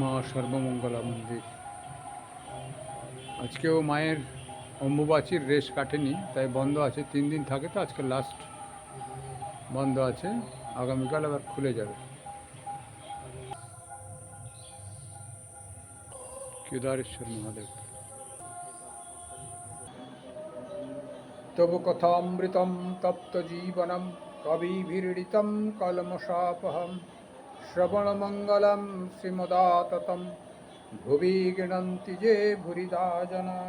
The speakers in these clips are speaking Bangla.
মা সর্বমঙ্গলা মন্দির। আজকেও মায়ের অম্বুবাচীর রেশ কাটেনি, তাই বন্ধ আছে। 3 দিন থাকে, তো আজকে লাস্ট বন্ধ আছে। আগামীকাল আবার খুলে যাবে। কেদারেশ্বর মহাদেব। তবু কথামৃতম তপ্ত জীবনম কবিভিড়িতম কলমশাপহম শ্রবণমঙ্গলম শ্রীমদাততম ভুবি গৃণন্তি যে ভুরিদা জনা।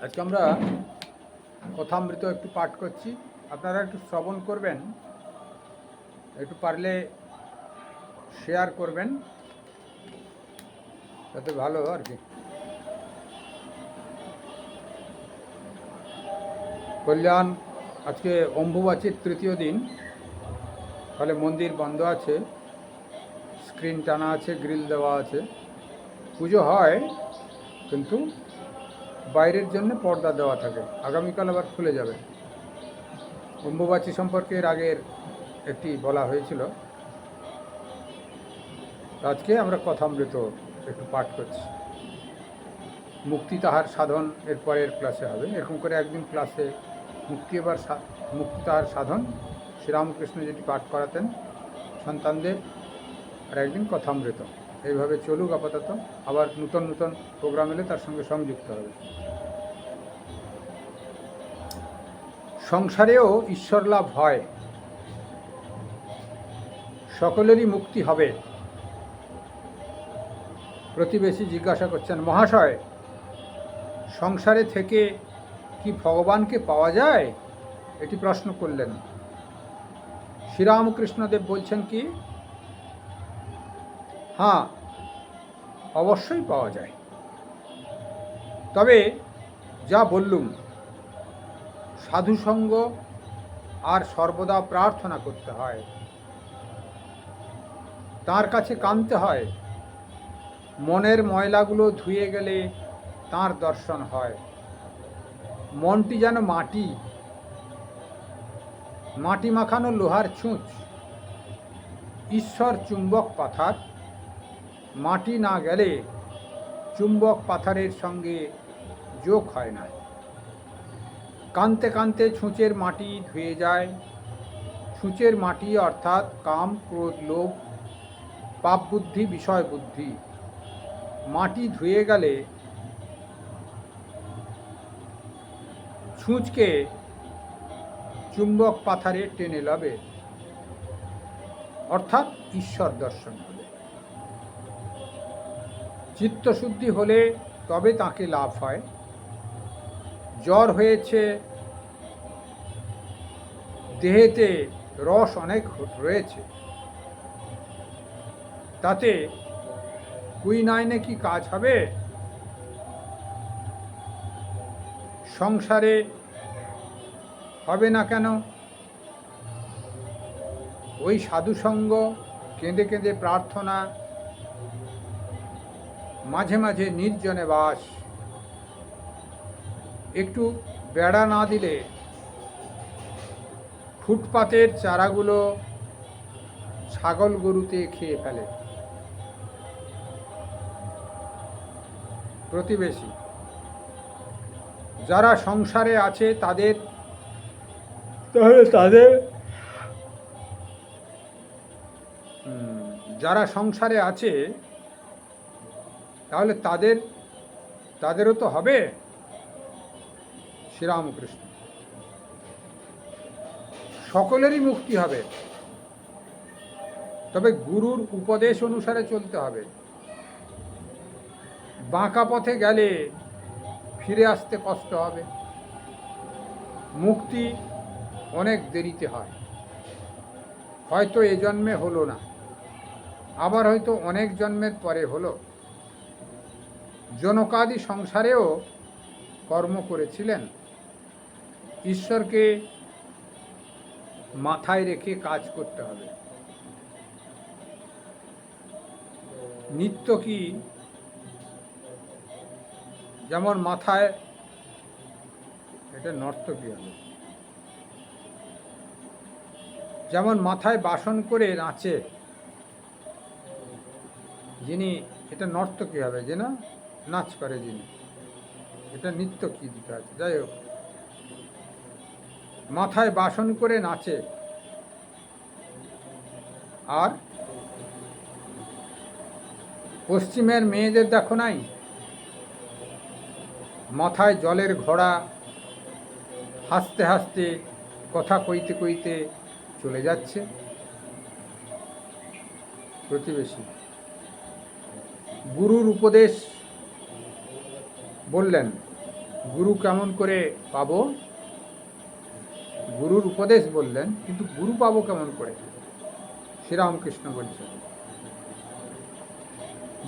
আজকে আমরা কথামৃত একটু পাঠ করছি, আপনারা একটু শ্রবণ করবেন, একটু পারলে শেয়ার করবেন, তাতে ভালো আর কি। কল্যাণ, আজকে অম্বুবাচীর তৃতীয় দিন, ফলে মন্দির বন্ধ আছে, স্ক্রিন টানা আছে, গ্রিল দেওয়া আছে। পুজো হয় কিন্তু বাইরের জন্য পর্দা দেওয়া থাকে। আগামীকাল আবার খুলে যাবে। অম্বুবাচী সম্পর্কে এর আগের একটি বলা হয়েছিল। আজকে আমরা কথামৃত একটু পাঠ করছি। মুক্তি তাহার সাধন এর পরের ক্লাসে হবে। এরকম করে একদিন ক্লাসে মুক্তি তাহার সাধন শ্রীরামকৃষ্ণ যেটি পাঠ করাতেন সন্তানদের, আর একদিন কথামৃত। এইভাবে চলুক আপাতত। আবার নূতন নূতন প্রোগ্রাম এলে তার সঙ্গে সংযুক্ত হবে। সংসারেও ঈশ্বর লাভ হয়, সকলেরই মুক্তি হবে। প্রতিবেশী জিজ্ঞাসা করছেন, মহাশয়, সংসারে থেকে কি ভগবানকে পাওয়া যায়? এটি প্রশ্ন করলেন। শ্রীরামকৃষ্ণদেব বলছেন কি, হ্যাঁ, অবশ্যই পাওয়া যায়। তবে যা বললুম, সাধুসঙ্গ আর সর্বদা প্রার্থনা করতে হয়, তার কাছে কাঁদতে হয়। মনের ময়লাগুলো ধুয়ে গেলে তার দর্শন হয়। মনটি যেন মাটি, মাটি মাখানো লোহার ছুঁচ। ঈশ্বর চুম্বক পাথর, মাটি না গেলে চুম্বক পাথরের সঙ্গে যোগ হয় না। কানতে কানতে ছুঁচের মাটি ধুয়ে যায়। ছুঁচের মাটি অর্থাৎ কাম, ক্রোধ, লোভ, পাপ বুদ্ধি, বিষয় বুদ্ধি। মাটি ধুয়ে গেলে ছুঁচকে চুম্বক পাথরে টেনে লবে, অর্থাৎ ঈশ্বর দর্শন হবে। চিত্তশুদ্ধি হলে তবে তাকে লাভ হয়। জ্বর হয়েছে, দেহেতে রস অনেক রয়েছে, তাতে কুইনাইনে কি কাজ হবে? সংসারে হবে না কেন? ওই সাধুসঙ্গ, কেঁদে কেঁদে প্রার্থনা, মাঝে মাঝে নির্জনে বাস। একটু বেড়া না দিলে ফুটপাতের চারাগুলো ছাগল গরুতে খেয়ে ফেলে। প্রতিবেশী, যারা সংসারে আছে তাদের যারা সংসারে আছে তাহলে তাদেরও তো হবে। শ্রীরামকৃষ্ণ, সকলেরই মুক্তি হবে, তবে গুরুর উপদেশ অনুসারে চলতে হবে। বাঁকা পথে গেলে ফিরে আসতে কষ্ট হবে। মুক্তি অনেক দেরিতে হয়, হয়তো এ জন্মে হলো না, আবার হয়তো অনেক জন্মের পরে হলো। জনকাদি সংসারেও কর্ম করেছিলেন, ঈশ্বরকে মাথায় রেখে কাজ করতে হবে। নিত্য কি, যেমন মাথায়, এটা নর্তকী হবে, যেমন মাথায় বাসন করে নাচে, যিনি, এটা নর্তকী হবে, যে না নাচ করে যিনি, এটা নৃত্য কি দিতে আছে, যাই হোক, মাথায় বাসন করে নাচে। আর পশ্চিমের মেয়েদের দেখো নাই, মাথায় জলের ঘোড়া, হাসতে হাসতে কথা কইতে কইতে চলে যাচ্ছে প্রতিবেশী। গুরুর উপদেশ বললেন, গুরু কেমন করে পাবো, গুরুর উপদেশ বললেন, কিন্তু গুরু পাবো কেমন করে? শ্রীরামকৃষ্ণ বলছেন,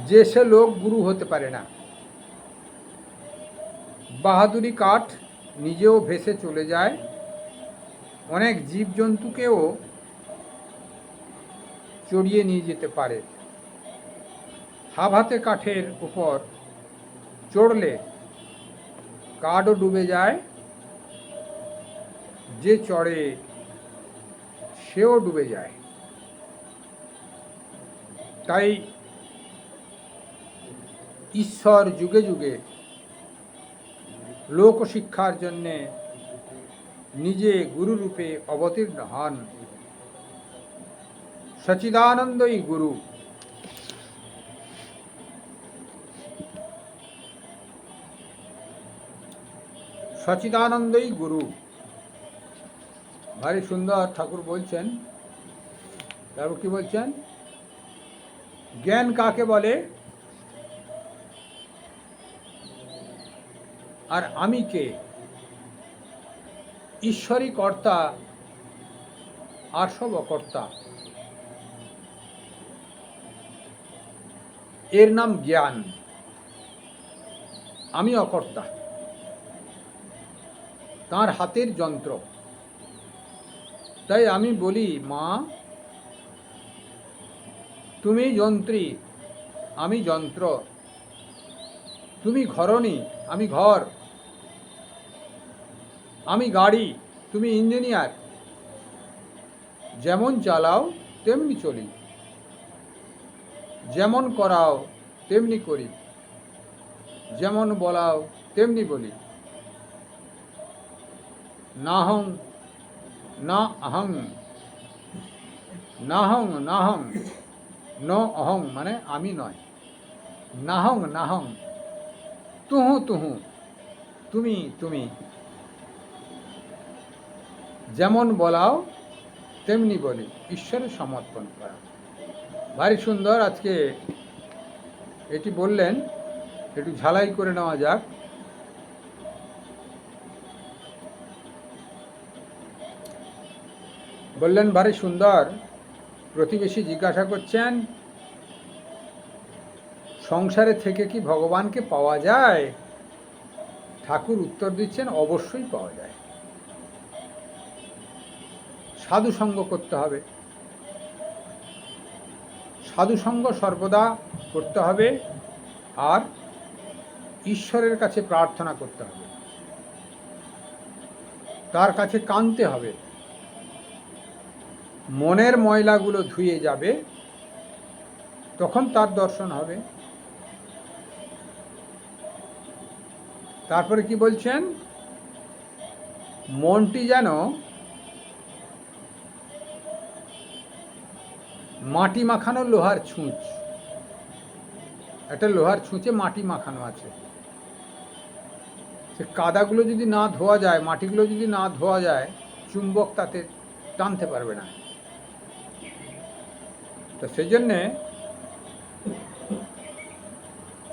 যে সে লোক গুরু হতে পারে না, বাহাদুরি কাঠ নিজেও ভেসে চলে যায়, অনেক জীবজন্তুকেও চড়িয়ে নিয়ে যেতে পারে। হাতে কাঠের উপর চড়লে কাঠও ডুবে যায়, যে চড়ে সেও ডুবে যায়। তাই ঈশ্বর যুগে যুগে লোকশিক্ষার জন্যে নিজে গুরুরূপে অবতীর্ণ হন। সচিদানন্দই গুরু। সচিদানন্দই গুরু। ভারী সুন্দর ঠাকুর বলছেন। তারপর কি বলছেন? জ্ঞান কাকে বলে, আর আমি কে? ঈশ্বরই কর্তা, আর সব অকর্তা। এর নাম জ্ঞান। আমি অকর্তা, তার হাতের যন্ত্র। তাই আমি বলি, মা তুমি যন্ত্রী, আমি যন্ত্র। তুমি ঘরণী, আমি ঘর। আমি গাড়ি, তুমি ইঞ্জিনিয়ার। যেমন চালাও তেমনি চলি, যেমন করাও তেমনি করি, যেমন বলাও তেমনি বলি। নাহং না অহং, নাহং নাহং ন অহং, মানে আমি নয়। নাহং নাহং, তুহু তুহু, তুমি তুমি। যেমন বলাও তেমনি বলি, ঈশ্বরে সমর্পণ করা। ভারী সুন্দর। আজকে এটি বললেন, একটু ঝালাই করে নেওয়া যাক। বললেন ভারী সুন্দর। প্রতিবেশী জিজ্ঞাসা করছেন, সংসারে থেকে কি ভগবানকে পাওয়া যায়? ঠাকুর উত্তর দিচ্ছেন, অবশ্যই পাওয়া যায়। সাধু সঙ্গ করতে হবে, সাধু সঙ্গ সর্বদা করতে হবে, আর ঈশ্বরের কাছে প্রার্থনা করতে হবে, তার কাছে কাঁদতে হবে। মনের ময়লাগুলো ধুয়ে যাবে, তখন তার দর্শন হবে। তারপরে কি বলছেন? মনটি যেন মাটি মাখানো লোহার ছুঁচ। একটা লোহার ছুঁচে মাটি মাখানো আছে, সে কাদাগুলো যদি না ধোয়া যায়, মাটিগুলো যদি না ধোয়া যায়, চুম্বক তাতে টানতে পারবে না। তো সেই জন্যে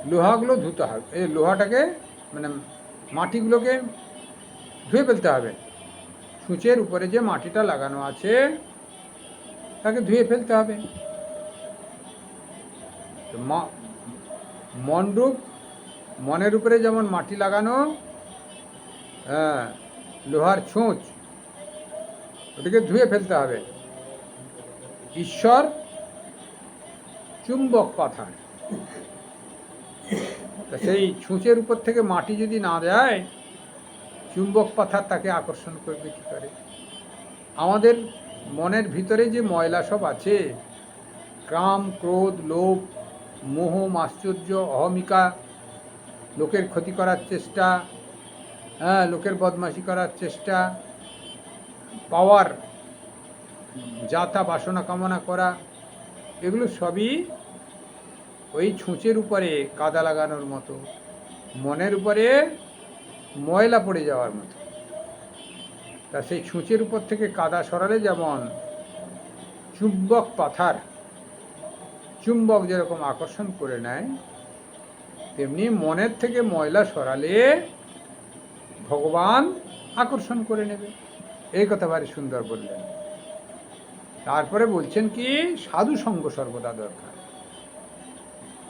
লোহাগুলো ধুতে হবে, এই লোহাটাকে মানে মাটিগুলোকে ধুয়ে ফেলতে হবে। ছুঁচের উপরে যে মাটিটা লাগানো আছে তাকে ধুয়ে ফেলতে হবে। মনরূপ, মনের উপরে যেমন মাটি লাগানো, হ্যাঁ, লোহার ছুঁচ, ওটাকে ধুয়ে ফেলতে হবে। ঈশ্বর চুম্বক পাথর, সেই ছুঁচের উপর থেকে মাটি যদি না যায়, চুম্বক পাথর তাকে আকর্ষণ করবে কি করে? আমাদের মনের ভিতরে যে ময়লা সব আছে, কাম, ক্রোধ, লোভ, মোহ, মাশ্চর্য, অহমিকা, লোকের ক্ষতি করার চেষ্টা, লোকের বদমাশি করার চেষ্টা, পাওয়ার যাতা বাসনা কামনা করা, এগুলো সবই ওই ছুঁচের উপরে কাদা লাগানোর মতো, মনের উপরে ময়লা পড়ে যাওয়ার মতো। তা সেই ছুঁচের উপর থেকে কাদা সরালে যেমন চুম্বক পাথার, চুম্বক যেরকম আকর্ষণ করে নেয়, তেমনি মনের থেকে ময়লা সরালে ভগবান আকর্ষণ করে নেবে। এই কথা ভারী সুন্দর বললেন। তারপরে বলছেন কি, সাধু সঙ্গ সর্বদা দরকার,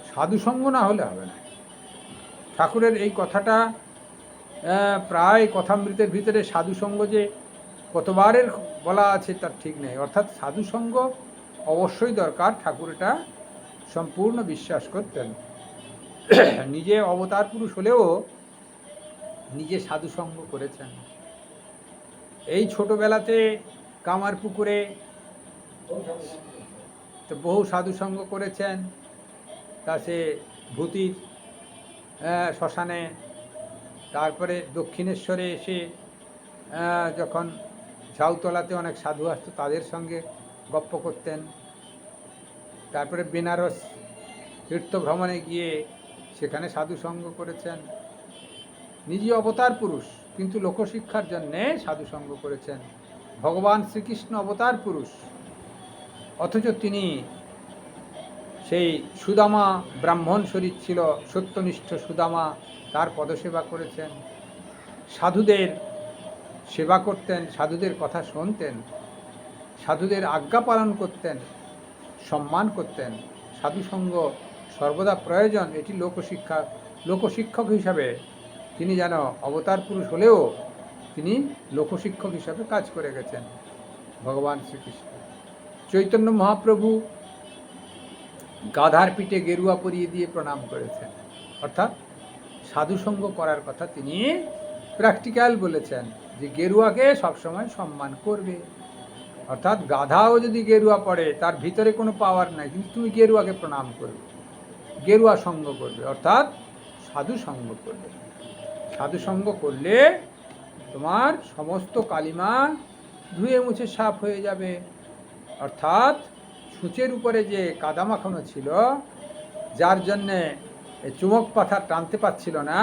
সাধু সঙ্গ না হলে হবে না। ঠাকুরের এই কথাটা প্রায় কথামৃতের ভিতরে সাধু সঙ্গ যে কতবারের বলা আছে তার ঠিক নেই। অর্থাৎ সাধু সঙ্গ অবশ্যই দরকার, ঠাকুর এটা সম্পূর্ণ বিশ্বাস করতেন। নিজে অবতার পুরুষ হলেও নিজে সাধু সঙ্গ করেছেন। এই ছোটবেলাতে কামার পুকুরে তো বহু সাধু সঙ্গ করেছেন। তা সে ভূতির শ্মশানে, তারপরে দক্ষিণেশ্বরে এসে যখন ঝাউতলাতে অনেক সাধু আসতো তাদের সঙ্গে গপ্প করতেন। তারপরে বেনারস তীর্থ ভ্রমণে গিয়ে সেখানে সাধু সঙ্গ করেছেন। নিজে অবতার পুরুষ কিন্তু লোকশিক্ষার জন্যে সাধু সঙ্গ করেছেন। ভগবান শ্রীকৃষ্ণ অবতার পুরুষ, অথচ তিনি সেই সুদামা ব্রাহ্মণ শরীর ছিল, সত্যনিষ্ঠ সুদামা, তার পদসেবা করেছেন। সাধুদের সেবা করতেন, সাধুদের কথা শুনতেন, সাধুদের আজ্ঞা পালন করতেন, সম্মান করতেন। সাধুসঙ্গ সর্বদা প্রয়োজন, এটি লোকশিক্ষক হিসাবে তিনি যেন অবতার পুরুষ হলেও তিনি লোকশিক্ষক হিসাবে কাজ করে গেছেন ভগবান শ্রীকৃষ্ণ। চৈতন্য মহাপ্রভু গাধার পিঠে গেরুয়া পরিয়ে দিয়ে প্রণাম করেছেন, অর্থাৎ সাধুসঙ্গ করার কথা তিনি প্র্যাকটিক্যাল বলেছেন যে গেরুয়াকে সবসময় সম্মান করবে। অর্থাৎ গাধাও যদি গেরুয়া পড়ে, তার ভিতরে কোনো পাওয়ার নাই, কিন্তু তুমি গেরুয়াকে প্রণাম করবে, গেরুয়া সঙ্গ করবে, অর্থাৎ সাধু সঙ্গ করবে। সাধু সঙ্গ করলে তোমার সমস্ত কালিমা ধুয়ে মুছে সাফ হয়ে যাবে। অর্থাৎ সূচের উপরে যে কাদা মাখানো ছিল, যার জন্যে চুম্বক পাথার টানতে পারছিল না,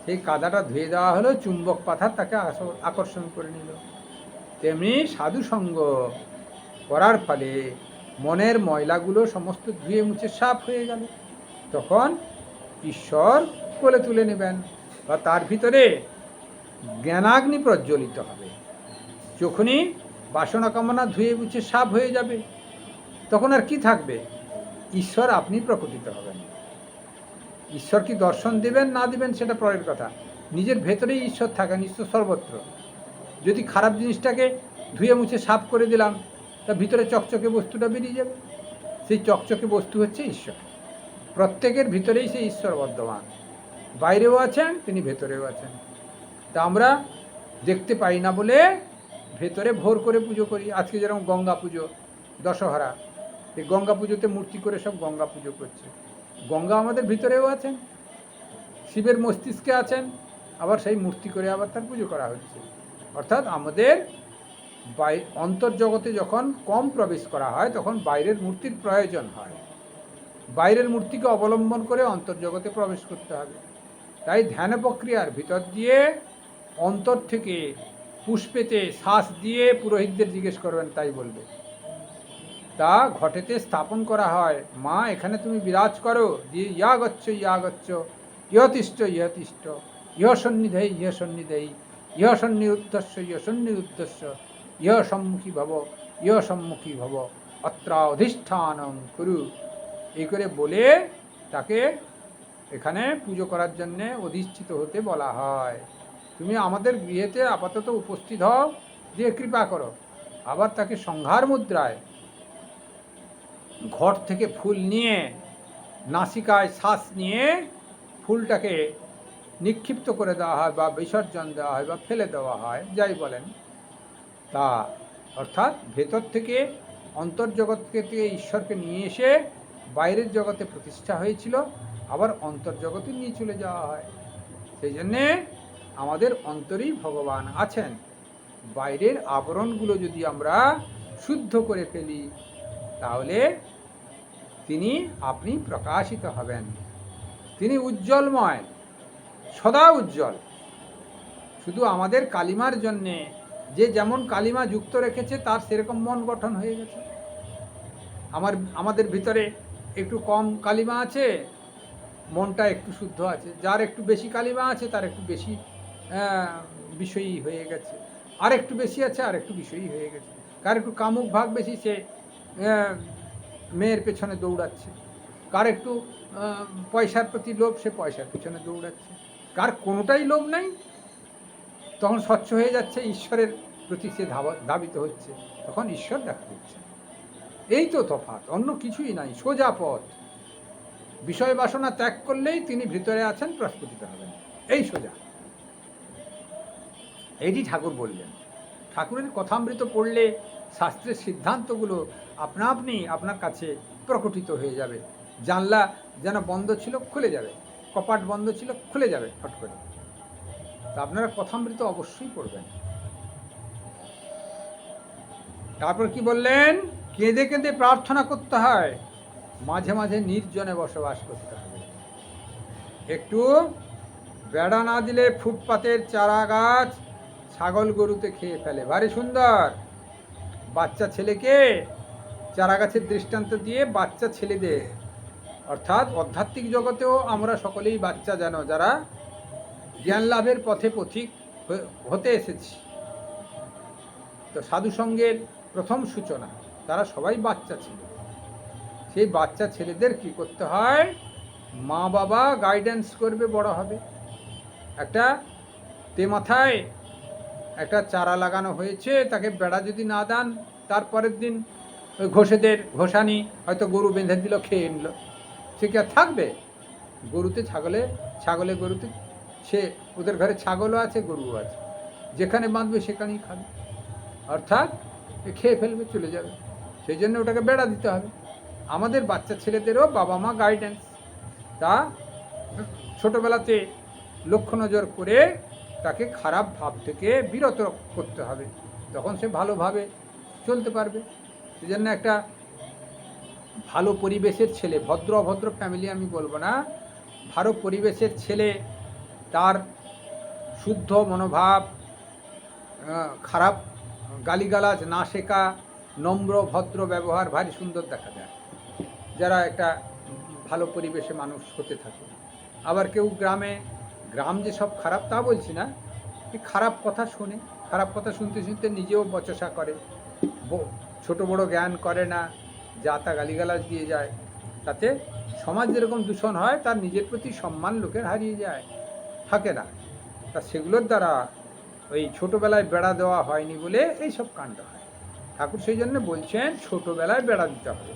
সেই কাদাটা ধুয়ে দেওয়া হলো, চুম্বক পাথার তাকে আকর্ষণ করে নিল। তেমনি সাধু সঙ্গ করার ফলে মনের ময়লাগুলো সমস্ত ধুয়ে মুছে সাফ হয়ে গেল। তখন ঈশ্বর কোলে তুলে নেবেন, বা তার ভিতরে জ্ঞানাগ্নি প্রজ্বলিত হবে। যখনই বাসনা কামনা ধুয়ে মুছে সাফ হয়ে যাবে, তখন আর কি থাকবে? ঈশ্বর আপনি প্রকটিত হবেন। ঈশ্বর কি দর্শন দেবেন না দেবেন সেটা পরের কথা, নিজের ভেতরেই ঈশ্বর থাকেন, ঈশ্বর সর্বত্র। যদি খারাপ জিনিসটাকে ধুয়ে মুছে সাফ করে দিলাম, তা ভিতরে চকচকে বস্তুটা বেরিয়ে যাবে। সেই চকচকে বস্তু হচ্ছে ঈশ্বর। প্রত্যেকের ভিতরেই সেই ঈশ্বর বর্তমান, বাইরেও আছেন, তিনি ভেতরেও আছেন। তা আমরা দেখতে পাই না বলে ভেতরে ভোর করে পুজো করি। আজকে যেরকম গঙ্গা পুজো, দশহরা, এই গঙ্গা পুজোতে মূর্তি করে সব গঙ্গা পুজো করছে। গঙ্গা আমাদের ভিতরেও আছেন, শিবের মস্তিষ্কে আছেন, আবার সেই মূর্তি করে আবার তার পুজো করা হচ্ছে। অর্থাৎ আমাদের অন্তর্জগতে যখন কম প্রবেশ করা হয়, তখন বাইরের মূর্তির প্রয়োজন হয়। বাইরের মূর্তিকে অবলম্বন করে অন্তর্জগতে প্রবেশ করতে হবে। তাই ধ্যান প্রক্রিয়ার ভিতর দিয়ে অন্তর থেকে পুষ্পেতে শ্বাস দিয়ে পুরোহিতদের জিজ্ঞেস করবেন, তাই বলবে। তা ঘটেতে স্থাপন করা হয়, মা এখানে তুমি বিরাজ করো, দিয়ে ইয়া গচ্ছ ইহতিষ্ঠ ইহতিষ্ঠ, ইহ সন্নিধেই ইহ সন্নিধেই, ইহ সন্নিরুদ্ধস্য ইহ সন্নিরুদ্ধস্য, ইহ সম্মুখী ভব ইহ সম্মুখী ভব, অত্র অধিষ্ঠানং কুরু। এই করে বলে তাকে এখানে পুজো করার জন্যে অধিষ্ঠিত হতে বলা হয়। তুমি আমাদের গৃহেতে আপাতত উপস্থিত হও, দিয়ে কৃপা করো। আবার তাকে সংহার মুদ্রায় ঘট থেকে ফুল নিয়ে, নাসিকায় শ্বাস নিয়ে ফুলটাকে নিক্ষিপ্ত করে দেওয়া হয়, বা বিসর্জন দেওয়া হয়, বা ফেলে দেওয়া হয়, যাই বলেন। তা অর্থাৎ ভেতর থেকে অন্তর্জগৎকে থেকে ঈশ্বরকে নিয়ে এসে বাইরের জগতে প্রতিষ্ঠা হয়েছিল, আবার অন্তর্জগতে নিয়ে চলে যাওয়া হয়। সেই জন্যে আমাদের অন্তরেই ভগবান আছেন। বাইরের আবরণগুলো যদি আমরা শুদ্ধ করে ফেলি, তাহলে তিনি আপনি প্রকাশিত হবেন। তিনি উজ্জ্বলময়, সদা উজ্জ্বল। শুধু আমাদের কালিমার জন্যে যে যেমন কালিমা যুক্ত রেখেছে তার সেরকম মন গঠন হয়ে গেছে। আমাদের ভিতরে একটু কম কালিমা আছে, মনটা একটু শুদ্ধ আছে। যার একটু বেশি কালিমা আছে তার একটু বেশি বিষয়ী হয়ে গেছে, আর একটু বেশি আছে আর একটু বিষয়ী হয়ে গেছে। কার একটু কামুক ভাগ বেশি, সে মেয়ের পেছনে দৌড়াচ্ছে। কার একটু পয়সার প্রতি লোভ, সে পয়সার পেছনে দৌড়াচ্ছে। কার কোনোটাই লোভ নাই, তখন স্বচ্ছ হয়ে যাচ্ছে, ঈশ্বরের প্রতি সে ধাবিত হচ্ছে, তখন ঈশ্বর দেখা দিচ্ছে। এই তো তফাৎ, অন্য কিছুই নাই, সোজা পথ। বিষয় বাসনা ত্যাগ করলেই তিনি ভিতরে আছেন, প্রস্ফুটিত হবেন, এই সোজা। এইটি ঠাকুর বললেন। ঠাকুরের কথামৃত পড়লে শাস্ত্রের সিদ্ধান্তগুলো আপনা আপনি আপনার কাছে প্রকটিত হয়ে যাবে। জানলা যেন বন্ধ ছিল, খুলে যাবে। কপাট বন্ধ ছিল, খুলে যাবে ফট করে। তা আপনারা কথামৃত অবশ্যই পড়বেন। তারপর কি বললেন? কেঁদে কেঁদে প্রার্থনা করতে হয়, মাঝে মাঝে নির্জনে বসবাস করতে হবে। একটু বেড়া না দিলে ফুটপাতের চারা গাছ ছাগল গরুতে খেয়ে ফেলে। ভারী সুন্দর। বাচ্চা ছেলেকে চারা গাছের দৃষ্টান্ত দিয়ে বাচ্চা ছেলেদের, অর্থাৎ আধ্যাত্মিক জগতেও আমরা সকলেই বাচ্চা, যেন যারা জ্ঞান লাভের পথে পথিক হতে এসেছি। তো সাধুসঙ্গের প্রথম সূচনা, তারা সবাই বাচ্চা ছিল। সেই বাচ্চা ছেলেদের কি করতে হয়? মা বাবা গাইডেন্স করবে, বড় হবে। একটা মাথায় একটা চারা লাগানো হয়েছে, তাকে বেড়া যদি না দেন, তারপরের দিন ওই ঘোষেদের ঘোষানি হয়তো গরু বেঁধে দিল, খেয়ে নিল, সে কি আর থাকবে? গরুতে ছাগলে গরুতে, সে ওদের ঘরে ছাগলও আছে, গরুও আছে, যেখানে বাঁধবে সেখানেই খাবে, অর্থাৎ খেয়ে ফেলবে, চলে যাবে। সেই জন্য ওটাকে বেড়া দিতে হবে। আমাদের বাচ্চা ছেলেদেরও বাবা মা গাইডেন্স, তা ছোটোবেলাতে লক্ষ্য নজর করে তাকে খারাপ ভাব থেকে বিরত করতে হবে, তখন সে ভালোভাবে চলতে পারবে। সেই জন্য একটা ভালো পরিবেশের ছেলে, ভদ্র অভদ্র ফ্যামিলি আমি বলবো না, ভালো পরিবেশের ছেলে, তার শুদ্ধ মনোভাব, খারাপ গালিগালাজ না শেখা, নম্র ভদ্র ব্যবহার ভারী সুন্দর দেখা যায় যারা একটা ভালো পরিবেশে মানুষ হতে থাকে। আবার কেউ গ্রাম যে সব খারাপ তা বলছি না, খারাপ কথা শোনে, খারাপ কথা শুনতে শুনতে নিজেও বচসা করে, ছোট বড় জ্ঞান করে না, যা তা গালিগালাজ দিয়ে যায়, তাতে সমাজ যেরকম দূষণ হয়, তার নিজের প্রতি সম্মান লোকের হারিয়ে যায়, থাকে না। তা সেগুলোর দ্বারা ওই ছোটোবেলায় বেড়া দেওয়া হয়নি বলে এইসব কাণ্ড হয়। ঠাকুর সেই জন্য বলছেন ছোটোবেলায় বেড়া দিতে হবে।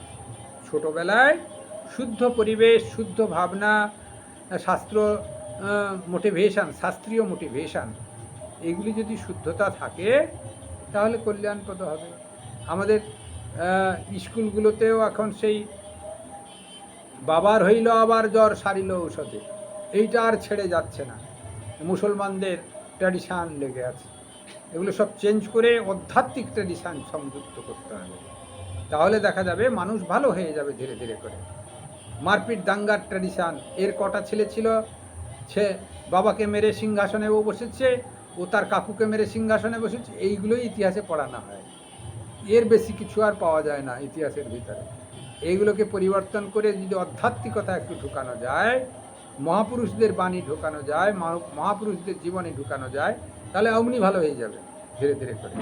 ছোটোবেলায় শুদ্ধ পরিবেশ, শুদ্ধ ভাবনা, শাস্ত্র মোটিভেশন, শাস্ত্রীয় মোটিভেশন, এগুলি যদি শুদ্ধতা থাকে তাহলে কল্যাণপদ হবে। আমাদের স্কুলগুলোতেও এখন সেই বাবার হইল আবার জ্বর সারিল ঔষধে, এইটা আর ছেড়ে যাচ্ছে না। মুসলমানদের ট্র্যাডিশান লেগে আছে, এগুলো সব চেঞ্জ করে আধ্যাত্মিক ট্র্যাডিশান সংযুক্ত করতে হবে, তাহলে দেখা যাবে মানুষ ভালো হয়ে যাবে ধীরে ধীরে করে। মারপিট দাঙ্গার ট্র্যাডিশান, এর কটা ছেলে ছিল, সে বাবাকে মেরে সিংহাসনে ও বসেছে, ও তার কাকুকে মেরে সিংহাসনে বসেছে, এইগুলোই ইতিহাসে পড়ানো হয়। এর বেশি কিছু আর পাওয়া যায় না ইতিহাসের ভিতরে। এইগুলোকে পরিবর্তন করে যদি আধ্যাত্মিকতা একটু ঢুকানো যায়, মহাপুরুষদের বাণী ঢুকানো যায়, মহাপুরুষদের জীবনে ঢুকানো যায়, তাহলে অমনি ভালো হয়ে যাবে ধীরে ধীরে করে।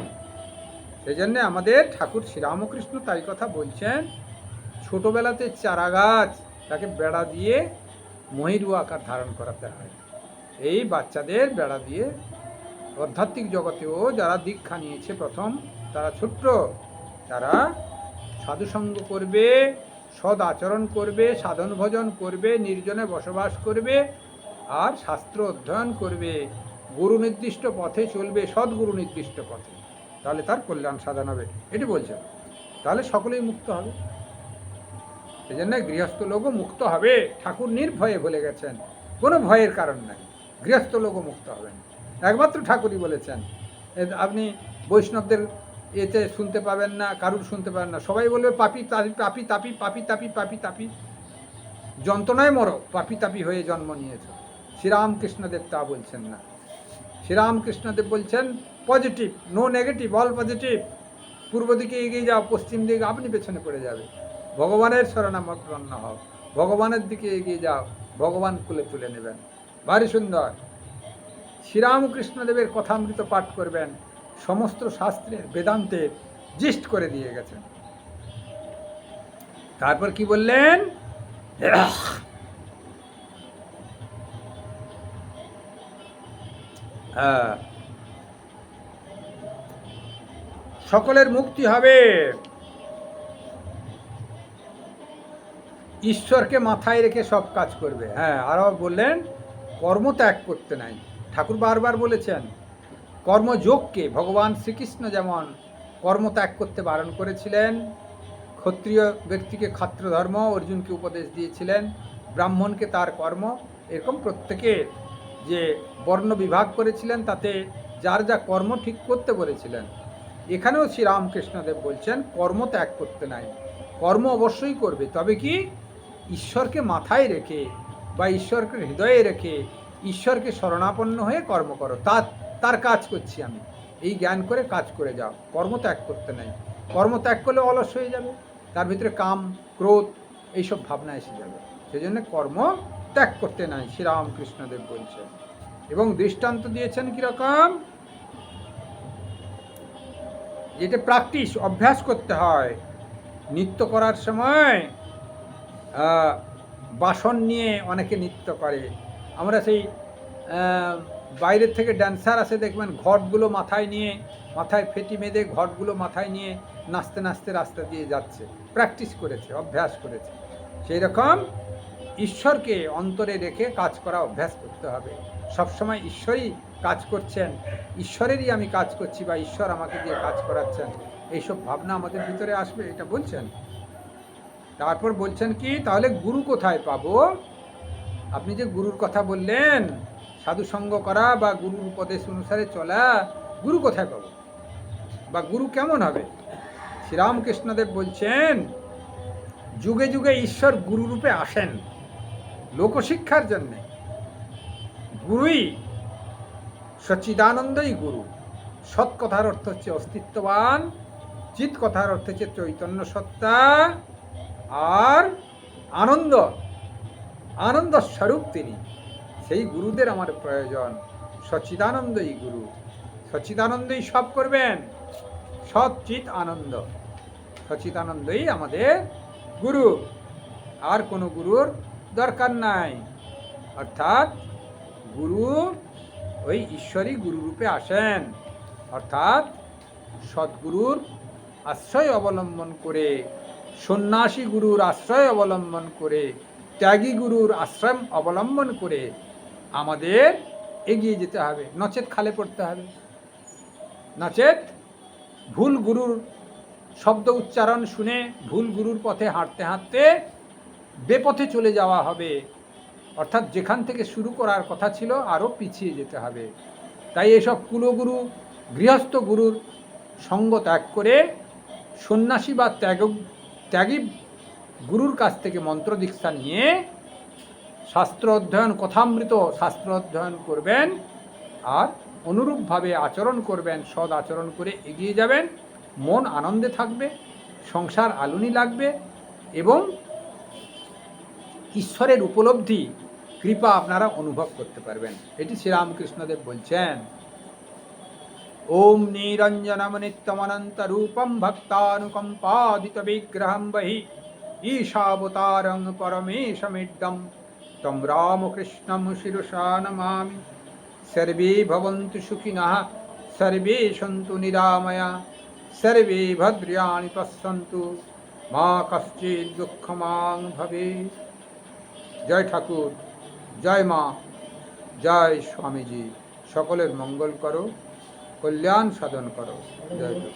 সেই জন্যে আমাদের ঠাকুর শ্রীরামকৃষ্ণ তাই কথা বলছেন, ছোটোবেলাতে চারা গাছ, তাকে বেড়া দিয়ে মহিরু আকার ধারণ করাতে হয়। এই বাচ্চাদের বেড়া দিয়ে আধ্যাত্মিক জগতেও যারা দীক্ষা নিয়েছে প্রথম, তারা ছোট্ট, তারা সাধুসঙ্গ করবে, সদ আচরণ করবে, সাধন ভজন করবে, নির্জনে বসবাস করবে, আর শাস্ত্র অধ্যয়ন করবে, গুরু নির্দিষ্ট পথে চলবে, সদ্গুরু নির্দিষ্ট পথে। তাহলে তার কল্যাণ সাধন হবে, এটি বলছেন। তাহলে সকলেই মুক্ত হবে। এই জন্য গৃহস্থ লোকও মুক্ত হবে। ঠাকুর নির্ভয়ে বলে গেছেন, কোনো ভয়ের কারণ নাই, গৃহস্থ লোকও মুক্ত হবেন, একমাত্র ঠাকুরই বলেছেন। আপনি বৈষ্ণবদের এতে শুনতে পাবেন না, কারুর শুনতে পাবেন না, সবাই বলবে পাপি তাপি পাপি তাপি পাপি তাপি পাপি তাপি, যন্ত্রণায় মরো, পাপি তাপি হয়ে জন্ম নিয়েছ। শ্রীরামকৃষ্ণদেব তা বলছেন না। শ্রীরামকৃষ্ণদেব বলছেন positive, no negative, all positive. পূর্ব দিকে এগিয়ে যাও, পশ্চিম দিকে আপনি পেছনে পড়ে যাবে। ভগবানের শরণাপন্ন হও, ভগবানের দিকে এগিয়ে যাও, ভগবান কুলে তুলে নেবেন। ভারী সুন্দর। শ্রীরামকৃষ্ণদেবের কথামৃত পাঠ করবেন, সমস্ত শাস্ত্রের বেদান্তের জিস্ট করে দিয়ে গেছেন। তারপর কি বললেন? সকলের মুক্তি হবে, ঈশ্বরকে মাথায় রেখে সব কাজ করবে। হ্যাঁ, আরও বললেন কর্ম ত্যাগ করতে নাই। ঠাকুর বারবার বলেছেন কর্মযোগকে, ভগবান শ্রীকৃষ্ণ যেমন কর্ম ত্যাগ করতে বারণ করেছিলেন, ক্ষত্রিয় ব্যক্তিকে ক্ষাত্র ধর্ম, অর্জুনকে উপদেশ দিয়েছিলেন, ব্রাহ্মণকে তার কর্ম, এরকম প্রত্যেকের যে বর্ণ বিভাগ করেছিলেন তাতে যার যা কর্ম ঠিক করতে বলেছিলেন। এখানেও শ্রীরামকৃষ্ণদেব বলছেন কর্ম ত্যাগ করতে নাই, কর্ম অবশ্যই করবে, তবে কি ঈশ্বরকে মাথায় রেখে বা ঈশ্বরকে হৃদয়ে রেখে ঈশ্বরকে শরণাপন্ন হয়ে কর্ম করো। তার কাজ করছি আমি, এই জ্ঞান করে কাজ করে যাও, কর্ম ত্যাগ করতে নাই। কর্ম ত্যাগ করলে অলস হয়ে যাবে, তার ভিতরে কাম ক্রোধ এইসব ভাবনা এসে যাবে। সেই জন্য কর্ম ত্যাগ করতে নাই, শ্রীরামকৃষ্ণদেব বলছেন। এবং দৃষ্টান্ত দিয়েছেন কীরকম? যেটা প্র্যাকটিস, অভ্যাস করতে হয়। নৃত্য করার সময় বাসন নিয়ে অনেকে নৃত্য করে। আমরা সেই বাইরের থেকে ড্যান্সার আসে দেখবেন, ঘটগুলো মাথায় নিয়ে, মাথায় ফেটি বেঁধে ঘটগুলো মাথায় নিয়ে নাচতে নাচতে রাস্তা দিয়ে যাচ্ছে। প্র্যাকটিস করেছে, অভ্যাস করেছে। সেই রকম ঈশ্বরকে অন্তরে রেখে কাজ করা অভ্যাস করতে হবে। সবসময় ঈশ্বরই কাজ করছেন, ঈশ্বরেরই আমি কাজ করছি বা ঈশ্বর আমাকে দিয়ে কাজ করাচ্ছেন, এইসব ভাবনা আমাদের ভিতরে আসবে, এটা বলছেন। তারপর বলছেন কি, তাহলে গুরু কোথায় পাবো? আপনি যে গুরুর কথা বললেন, সাধুসঙ্গ করা বা গুরুর উপদেশ অনুসারে চলা, গুরু কোথায় পাবো বা গুরু কেমন হবে? শ্রীরামকৃষ্ণদেব বলছেন যুগে যুগে ঈশ্বর গুরুরূপে আসেন লোকশিক্ষার জন্যে। গুরুই সচ্চিদানন্দই গুরু। সৎ কথার অর্থ হচ্ছে অস্তিত্ববান, চিৎ কথার অর্থ হচ্ছে চৈতন্য সত্তা, আর আনন্দ, আনন্দ স্বরূপ তিনি। সেই গুরুদের আমার প্রয়োজন। সচ্চিদানন্দই গুরু, সচ্চিদানন্দই সব করবেন, সৎ চিৎ আনন্দ, সচ্চিদানন্দই আমাদের গুরু, আর কোনো গুরুর দরকার নাই। অর্থাৎ গুরু ওই ঈশ্বরই গুরুরূপে আসেন, অর্থাৎ সদ্গুরুর আশ্রয় অবলম্বন করে, সন্ন্যাসী গুরুর আশ্রয় অবলম্বন করে, ত্যাগী গুরুর আশ্রম অবলম্বন করে আমাদের এগিয়ে যেতে হবে, নচেত খালে পড়তে হবে। নচেত ভুল গুরুর শব্দ উচ্চারণ শুনে ভুল গুরুর পথে হাঁটতে হাঁটতে বেপথে চলে যাওয়া হবে, অর্থাৎ যেখান থেকে শুরু করার কথা ছিল আরও পিছিয়ে যেতে হবে। তাই এসব কুলগুরু, গৃহস্থ গুরুর সঙ্গ ত্যাগ করে সন্ন্যাসী বা ত্যাগী গুরুর কাছ থেকে মন্ত্র দীক্ষা নিয়ে শাস্ত্র অধ্যয়ন, কথামৃত শাস্ত্র অধ্যয়ন করবেন, আর অনুরূপভাবে আচরণ করবেন, সদ আচরণ করে এগিয়ে যাবেন। মন আনন্দে থাকবে, সংসার আলুনি লাগবে, এবং ঈশ্বরের উপলব্ধি, কৃপা আপনারা অনুভব করতে পারবেন। এটি শ্রীরামকৃষ্ণদেব বলছেন। ওম নিরঞ্জনমনিত্যমনন্ত রূপম ভক্তানুকম্পাদিত বিগ্রহম বহি ঈশাবতারং পরমেশমিড্ডম তম রামকৃষ্ণম শিরসা নমামি। সর্বে ভবন্তু সুখিনঃ, সর্বে সন্তু নিরাময়া, সর্বে ভদ্রাণি পশ্যন্তু, মা কশ্চিৎ দুঃখমাং ভবেৎ। জয় ঠাকুর, জয় মা, জয় স্বামীজি। সকলের মঙ্গল করো। কল্যাণ সাধন করো। জয় গুরু।